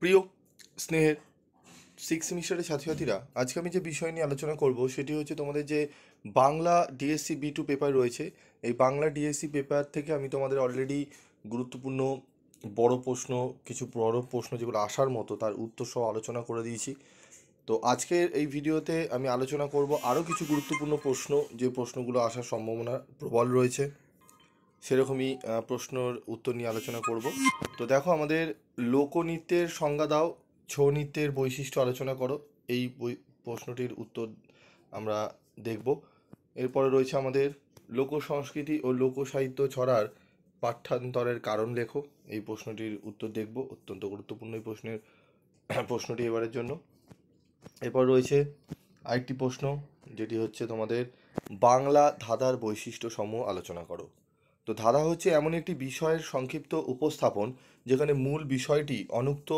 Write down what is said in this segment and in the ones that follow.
প্রিয় স্নেহের সিক্স সেমিস্টারের ছাত্রছাত্রীরা, আজকে আমি যে বিষয় নিয়ে আলোচনা করব সেটি হচ্ছে তোমাদের যে বাংলা ডিএসসি B2 পেপার রয়েছে। এই বাংলা ডিএসসি পেপার থেকে আমি তোমাদের অলরেডি গুরুত্বপূর্ণ কিছু বড় প্রশ্ন যেগুলো আসার মতো তার উত্তর সহ আলোচনা করে দিয়েছি। তো আজকের এই ভিডিওতে আমি আলোচনা করব আরও কিছু গুরুত্বপূর্ণ প্রশ্ন, যে প্রশ্নগুলো আসার সম্ভাবনা প্রবল রয়েছে, সেরকমই প্রশ্নর উত্তর নিয়ে আলোচনা করব। তো দেখো, আমাদের লোকনৃত্যের সংজ্ঞা দাও, ছৌ নৃত্যের বৈশিষ্ট্য আলোচনা করো। এই প্রশ্নটির উত্তর আমরা দেখব। এরপরে রয়েছে আমাদের লোক সংস্কৃতি ও লোক সাহিত্য ছড়ার পাঠ্যান্তরের কারণ লেখো। এই প্রশ্নটির উত্তর দেখব, অত্যন্ত গুরুত্বপূর্ণ এই প্রশ্নটি এবারের জন্য। এরপর রয়েছে আরেকটি প্রশ্ন, যেটি হচ্ছে তোমাদের বাংলা ধাঁধার বৈশিষ্ট্য সমূহ আলোচনা করো। তো ধাঁধা হচ্ছে এমন একটি বিষয়ের সংক্ষিপ্ত উপস্থাপন যেখানে মূল বিষয়টি অনুক্ত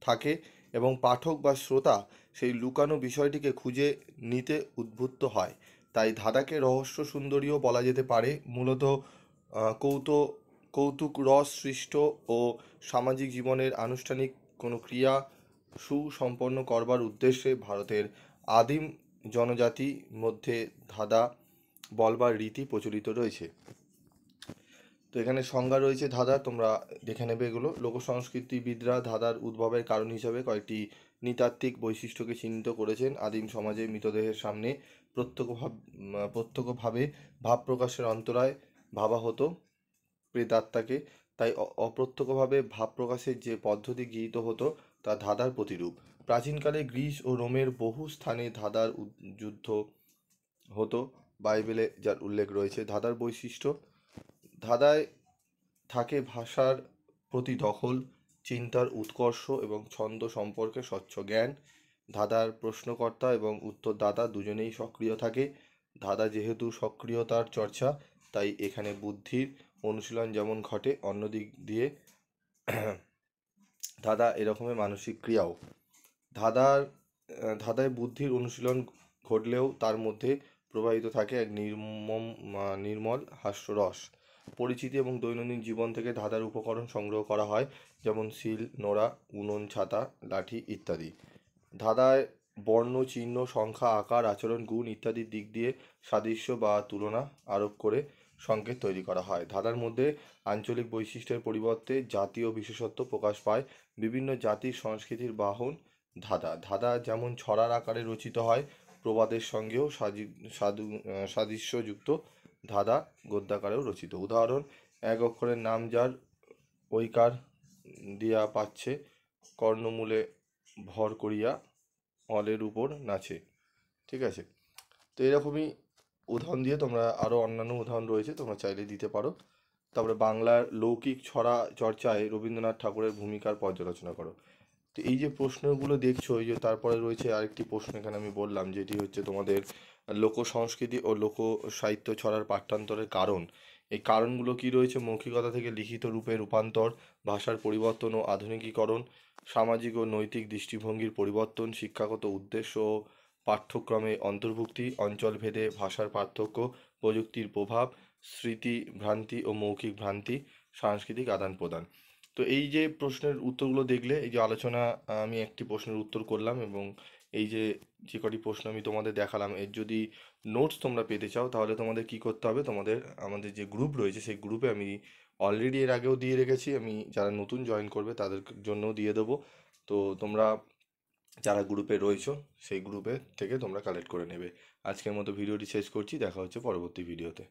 থাকে এবং পাঠক বা শ্রোতা সেই লুকানো বিষয়টিকে খুঁজে নিতে উদ্বুদ্ধ হয়। তাই ধাঁধাকে রহস্য সুন্দরীও বলা যেতে পারে। মূলত আহ, কৌত কৌতুক রস সৃষ্ট ও সামাজিক জীবনের আনুষ্ঠানিক কোনো ক্রিয়া সুসম্পন্ন করবার উদ্দেশ্যে ভারতের আদিম জনজাতি মধ্যে ধাঁধা বলবার রীতি প্রচলিত রয়েছে। তো এখানে সংজ্ঞা রয়েছে ধাঁধার, তোমরা দেখে নেবে এগুলো। লোকসংস্কৃতিবিদরা ধাঁধার উদ্ভবের কারণ হিসাবে কয়েকটি নৃতাত্ত্বিক বৈশিষ্ট্যকে চিহ্নিত করেছেন। আদিম সমাজে মৃতদেহের সামনে প্রত্যক্ষভাবে ভাব প্রকাশের অন্তরায় ভাবা হতো প্রেতাত্মাকে। তাই অপ্রত্যক্ষভাবে ভাব প্রকাশের যে পদ্ধতি গৃহীত হতো তা ধাঁধার প্রতিরূপ। প্রাচীনকালে গ্রিস ও রোমের বহু স্থানে ধাঁধার যুদ্ধ হতো, বাইবেলে যার উল্লেখ রয়েছে। ধাঁধার বৈশিষ্ট্য: ধাঁধায় থাকে ভাষার প্রতি দখল, চিন্তার উৎকর্ষ এবং ছন্দ সম্পর্কে স্বচ্ছ জ্ঞান। ধাঁধার প্রশ্নকর্তা এবং উত্তরদাতা দুজনেই সক্রিয় থাকে। ধাঁধা যেহেতু সক্রিয়তার চর্চা, তাই এখানে বুদ্ধির অনুশীলন যেমন ঘটে, অন্যদিক দিয়ে ধাঁধা এরকমের মানসিক ক্রিয়াও। ধাঁধার ধাঁধায় বুদ্ধির অনুশীলন ঘটলেও তার মধ্যে প্রবাহিত থাকে এক নির্মল হাস্যরস। পরিচিতি এবং দৈনন্দিন জীবন থেকে ধাঁধার উপকরণ সংগ্রহ করা হয়, যেমন সিল, নোড়া, উনুন, ছাতা, লাঠি ইত্যাদি। ধাঁধায় বর্ণ, চিহ্ন, সংখ্যা, আকার, আচরণ, গুণ ইত্যাদির দিক দিয়ে সাদৃশ্য বা তুলনা আরোপ করে সংকেত তৈরি করা হয়। ধাঁধার মধ্যে আঞ্চলিক বৈশিষ্ট্যের পরিবর্তে জাতীয় বিশেষত্ব প্রকাশ পায়। বিভিন্ন জাতির সংস্কৃতির বাহন ধাঁধা। ধাঁধা যেমন ছড়ার আকারে রচিত হয়, প্রবাদের সঙ্গেও সাদৃশ্যযুক্ত ধাঁধা গদ্যাকারেও রচিত। উদাহরণ: এক অক্ষরের নাম যার ঐকার দিয়া পাচ্ছে, কর্ণমূলে ভর করিয়া অলের উপর নাচে। ঠিক আছে? তো এরকমই উদাহরণ দিয়ে তোমরা আরও অন্যান্য উদাহরণ রয়েছে, তোমরা চাইলে দিতে পারো। তারপরে বাংলার লৌকিক ছড়া চর্চায় রবীন্দ্রনাথ ঠাকুরের ভূমিকার পর্যালোচনা করো। তো এই যে প্রশ্নগুলো দেখছো, এই যে তারপরে রয়েছে আরেকটি প্রশ্ন এখানে আমি বললাম, যেটি হচ্ছে তোমাদের লোক সংস্কৃতি ও লোক সাহিত্য ছড়ার পাঠ্যান্তরের কারণ। এই কারণগুলো কি রয়েছে: মৌখিকতা থেকে লিখিত রূপে রূপান্তর, ভাষার পরিবর্তন ও আধুনিকীকরণ, সামাজিক ও নৈতিক দৃষ্টিভঙ্গির পরিবর্তন, শিক্ষাগত উদ্দেশ্য ও পাঠ্যক্রমে অন্তর্ভুক্তি, অঞ্চলভেদে ভাষার পার্থক্য, প্রযুক্তির প্রভাব, স্মৃতি ভ্রান্তি ও মৌখিক ভ্রান্তি, সাংস্কৃতিক আদান প্রদান। তো এই যে প্রশ্নের উত্তরগুলো দেখলে, এই যে আলোচনা, আমি একটি প্রশ্নের উত্তর করলাম, এবং এই যে যে কটি প্রশ্ন আমি তোমাদের দেখালাম, এর যদি নোটস তোমরা পেতে চাও তাহলে তোমাদের কি করতে হবে, তোমাদের আমাদের যে গ্রুপ রয়েছে সেই গ্রুপে আমি অলরেডি এর আগেও দিয়ে রেখেছি, আমি যারা নতুন জয়েন করবে তাদের জন্যও দিয়ে দেবো। তো তোমরা যারা গ্রুপে রয়েছো সেই গ্রুপে থেকে তোমরা কালেক্ট করে নেবে। আজকের মতো ভিডিওটি শেষ করছি, দেখা হচ্ছে পরবর্তী ভিডিওতে।